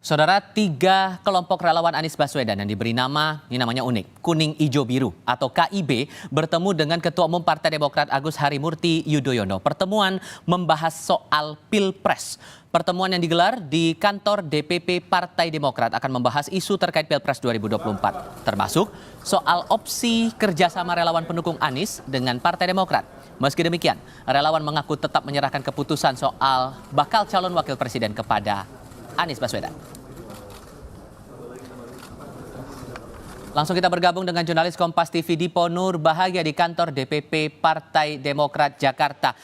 Saudara, 3 kelompok relawan Anies Baswedan yang diberi nama, ini namanya unik, Kuning Ijo Biru atau KIB bertemu dengan Ketua Umum Partai Demokrat Agus Harimurti Yudhoyono. Pertemuan membahas soal Pilpres. Pertemuan yang digelar di kantor DPP Partai Demokrat akan membahas isu terkait Pilpres 2024, termasuk soal opsi kerjasama relawan pendukung Anies dengan Partai Demokrat. Meski demikian, relawan mengaku tetap menyerahkan keputusan soal bakal calon wakil presiden kepada Anies Baswedan. Langsung kita bergabung dengan jurnalis Kompas TV Dipo Nur Bahagia di kantor DPP Partai Demokrat Jakarta.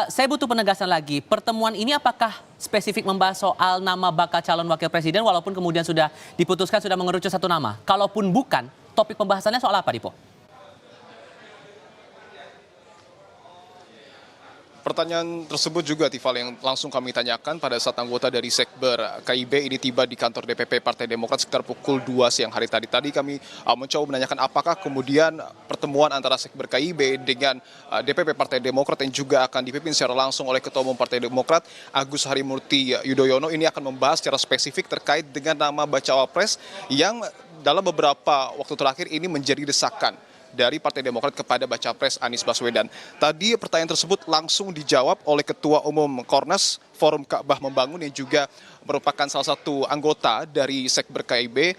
Saya butuh penegasan lagi, pertemuan ini apakah spesifik membahas soal nama bakal calon wakil presiden walaupun kemudian sudah diputuskan sudah mengerucut satu nama? Kalaupun bukan, topik pembahasannya soal apa, Dipo? Pertanyaan tersebut juga, Tifal, yang langsung kami tanyakan pada saat anggota dari Sekber KIB ini tiba di kantor DPP Partai Demokrat sekitar pukul 2 siang hari tadi. Tadi kami mencoba menanyakan apakah kemudian pertemuan antara Sekber KIB dengan DPP Partai Demokrat yang juga akan dipimpin secara langsung oleh Ketua Umum Partai Demokrat Agus Harimurti Yudhoyono ini akan membahas secara spesifik terkait dengan nama bacawa pres yang dalam beberapa waktu terakhir ini menjadi desakan dari Partai Demokrat kepada baca pres Anies Baswedan. Tadi pertanyaan tersebut langsung dijawab oleh Ketua Umum Kornas Forum Ka'bah Membangun yang juga merupakan salah satu anggota dari Sekber KIB,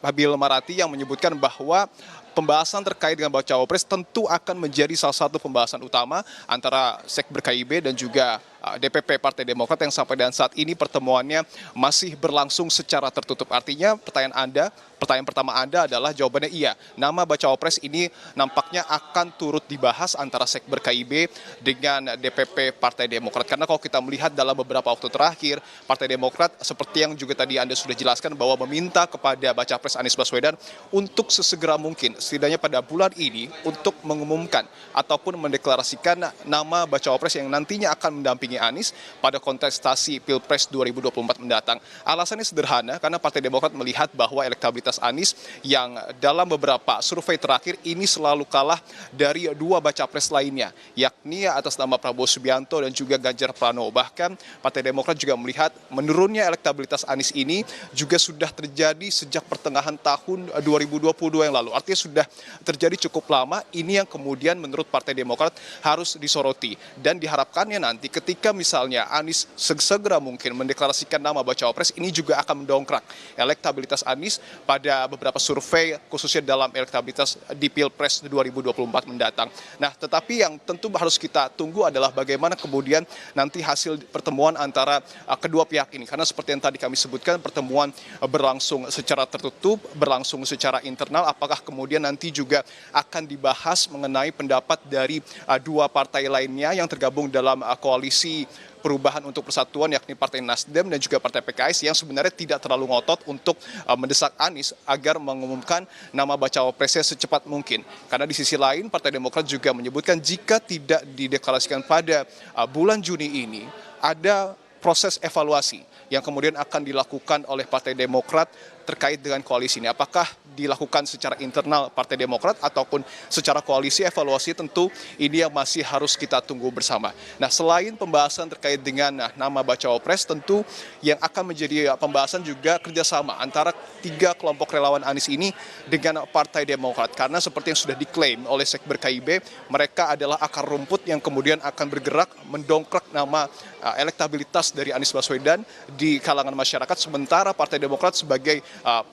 Habil Marati, yang menyebutkan bahwa pembahasan terkait dengan bacawa pres tentu akan menjadi salah satu pembahasan utama antara Sekber KIB dan juga DPP Partai Demokrat yang sampai dengan saat ini pertemuannya masih berlangsung secara tertutup. Artinya pertanyaan pertama Anda adalah jawabannya iya. Nama bacawa pres ini nampaknya akan turut dibahas antara Sekber KIB dengan DPP Partai Demokrat. Karena kalau kita melihat dalam beberapa waktu terakhir, Partai Demokrat seperti yang juga tadi Anda sudah jelaskan bahwa meminta kepada baca pres Anies Baswedan untuk sesegera mungkin, setidaknya pada bulan ini, untuk mengumumkan ataupun mendeklarasikan nama bacawa pres yang nantinya akan mendampingi Anies pada kontestasi Pilpres 2024 mendatang. Alasannya sederhana, karena Partai Demokrat melihat bahwa elektabilitas Anies yang dalam beberapa survei terakhir ini selalu kalah dari dua baca pres lainnya, yakni atas nama Prabowo Subianto dan juga Ganjar Pranowo. Bahkan Partai Demokrat juga melihat menurunnya elektabilitas Anies ini juga sudah terjadi sejak pertengahan tahun 2022 yang lalu. Artinya sudah terjadi cukup lama. Ini yang kemudian menurut Partai Demokrat harus disoroti. Dan diharapkannya nanti ketika misalnya Anies segera mungkin mendeklarasikan nama bacawa pres, ini juga akan mendongkrak elektabilitas Anies pada beberapa survei, khususnya dalam elektabilitas di Pilpres 2024 mendatang. Nah, tetapi yang tentu harus kita tunggu adalah bagaimana kemudian nanti hasil pertemuan antara kedua pihak ini. Karena seperti yang tadi kami sebutkan, pertemuan berlangsung secara tertutup, berlangsung secara internal. Apakah kemudian nanti juga akan dibahas mengenai pendapat dari dua partai lainnya yang tergabung dalam koalisi Perubahan untuk Persatuan, yakni Partai Nasdem dan juga Partai PKS, yang sebenarnya tidak terlalu ngotot untuk mendesak Anies agar mengumumkan nama bacawa presnya secepat mungkin. Karena di sisi lain Partai Demokrat juga menyebutkan jika tidak dideklarasikan pada bulan Juni ini, ada proses evaluasi yang kemudian akan dilakukan oleh Partai Demokrat terkait dengan koalisi ini. Apakah dilakukan secara internal Partai Demokrat ataupun secara koalisi, evaluasi tentu ini yang masih harus kita tunggu bersama. Nah, selain pembahasan terkait dengan nama bacawa pres, tentu yang akan menjadi pembahasan juga kerjasama antara 3 kelompok relawan Anies ini dengan Partai Demokrat. Karena seperti yang sudah diklaim oleh Sekber KIB, mereka adalah akar rumput yang kemudian akan bergerak mendongkrak nama elektabilitas dari Anies Baswedan di kalangan masyarakat, sementara Partai Demokrat sebagai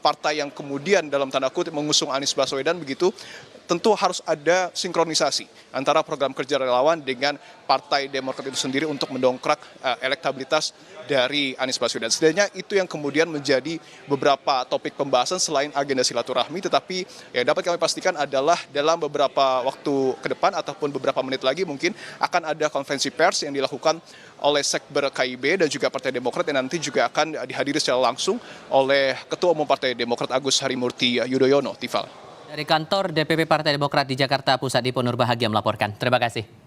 partai yang kemudian dalam tanda kutip mengusung Anies Baswedan, begitu tentu harus ada sinkronisasi antara program kerja relawan dengan Partai Demokrat itu sendiri untuk mendongkrak elektabilitas dari Anies Baswedan. Setidaknya itu yang kemudian menjadi beberapa topik pembahasan selain agenda silaturahmi, tetapi yang dapat kami pastikan adalah dalam beberapa waktu ke depan ataupun beberapa menit lagi mungkin akan ada konferensi pers yang dilakukan oleh Sekber KIB dan juga Partai Demokrat yang nanti juga akan dihadiri secara langsung oleh Ketua Umum Partai Demokrat Agus Harimurti Yudhoyono. Tifal. Dari kantor DPP Partai Demokrat di Jakarta Pusat, Dipo Nur Bahagia melaporkan. Terima kasih.